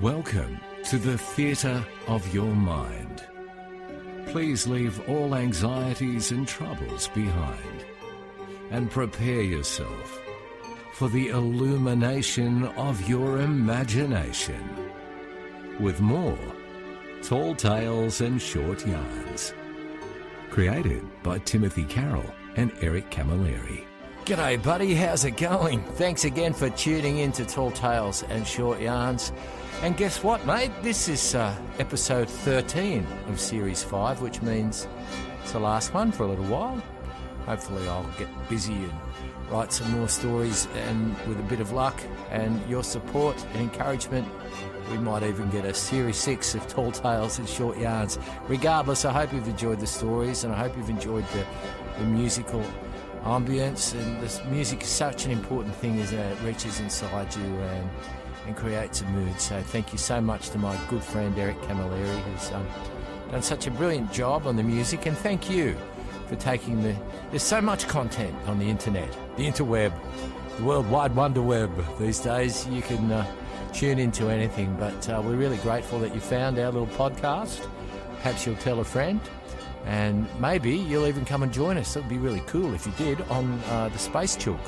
Welcome to the theatre of your mind. Please leave all anxieties and troubles behind and prepare yourself for the illumination of your imagination with more Tall Tales and Short Yarns, created by Timothy Carroll and Eric Camilleri. G'day buddy, how's it going? Thanks again for tuning in to Tall Tales and Short Yarns. And guess what, mate? This is episode 13 of Series 5, which means it's the last one for a little while. Hopefully I'll get busy and write some more stories, and with a bit of luck and your support and encouragement, we might even get a Series 6 of Tall Tales and Short Yarns. Regardless, I hope you've enjoyed the stories, and I hope you've enjoyed the musical ambience. And this music is such an important thing, as it reaches inside you and creates a mood. So thank you so much to my good friend Eric Camilleri, who's done such a brilliant job on the music, and thank you for taking there's so much content on the internet, the interweb, the world wide wonder web these days. You can tune into anything, but we're really grateful that you found our little podcast. Perhaps you'll tell a friend, and maybe you'll even come and join us. It would be really cool if you did, on the Space Chook.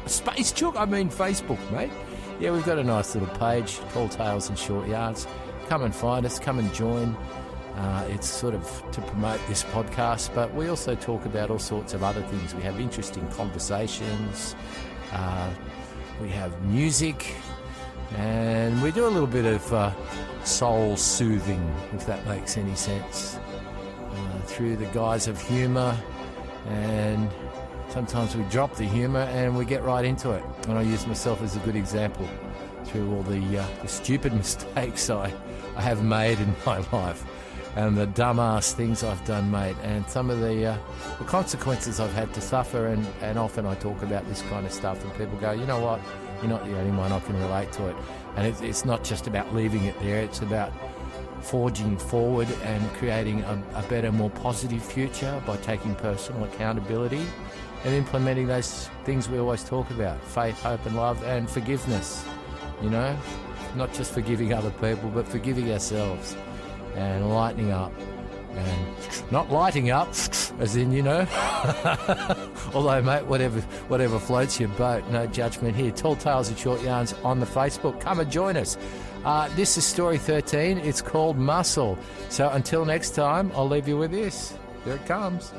Space Chook? I mean Facebook, mate. Yeah, we've got a nice little page, Tall Tales and Short Yarns. Come and find us, come and join. It's sort of to promote this podcast, but we also talk about all sorts of other things. We have interesting conversations, we have music, and we do a little bit of soul soothing, if that makes any sense, through the guise of humour, and sometimes we drop the humour and we get right into it. And I use myself as a good example through all the stupid mistakes I have made in my life, and the dumbass things I've done, mate, and some of the consequences I've had to suffer. And often I talk about this kind of stuff, and people go, you know what, you're not the only one, I can relate to it. And it's not just about leaving it there, it's about forging forward and creating a better, more positive future by taking personal accountability and implementing those things we always talk about: faith, hope and love, and forgiveness. You know, not just forgiving other people, but forgiving ourselves, and lightening up. And not lighting up as in, you know, although, mate, whatever floats your boat, no judgment here. Tall Tales and Short Yarns on the Facebook. Come and join us. This is story 13. It's called Muscle. So until next time, I'll leave you with this. Here it comes.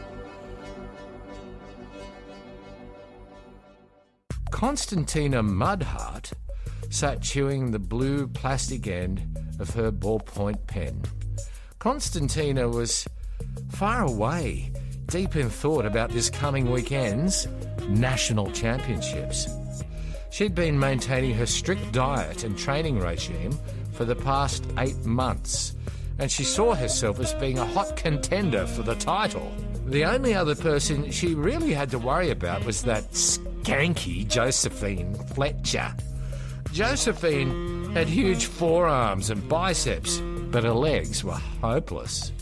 Constantina Mudheart sat chewing the blue plastic end of her ballpoint pen. Constantina was far away, deep in thought about this coming weekend's national championships. She'd been maintaining her strict diet and training regime for the past 8 months, and she saw herself as being a hot contender for the title. The only other person she really had to worry about was that skanky Josephine Fletcher. Josephine had huge forearms and biceps, but her legs were hopeless.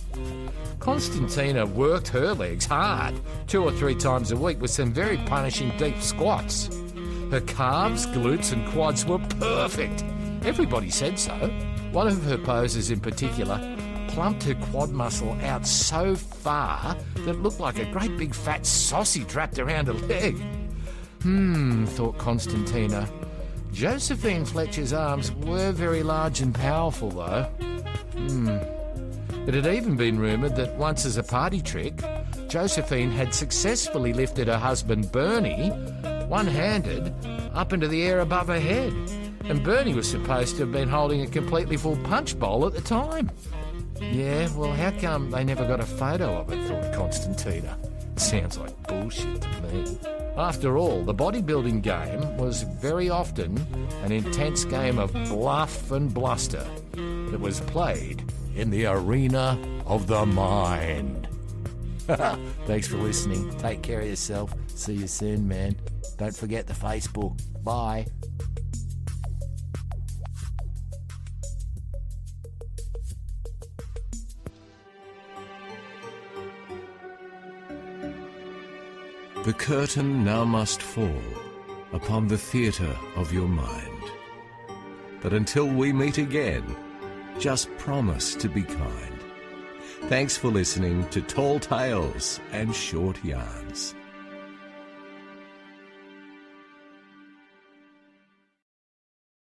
Constantina worked her legs hard 2 or 3 times a week with some very punishing deep squats. Her calves, glutes and quads were perfect. Everybody said so. One of her poses in particular plumped her quad muscle out so far that it looked like a great big fat sausage wrapped around her leg. Thought Constantina. Josephine Fletcher's arms were very large and powerful, though. It had even been rumoured that once, as a party trick, Josephine had successfully lifted her husband Bernie, one-handed, up into the air above her head. And Bernie was supposed to have been holding a completely full punch bowl at the time. Yeah, well, how come they never got a photo of it, thought Constantina. Sounds like bullshit to me. After all, the bodybuilding game was very often an intense game of bluff and bluster that was played in the arena of the mind. Thanks for listening. Take care of yourself. See you soon, man. Don't forget the Facebook. Bye. The curtain now must fall upon the theatre of your mind. But until we meet again, just promise to be kind. Thanks for listening to Tall Tales and Short Yarns.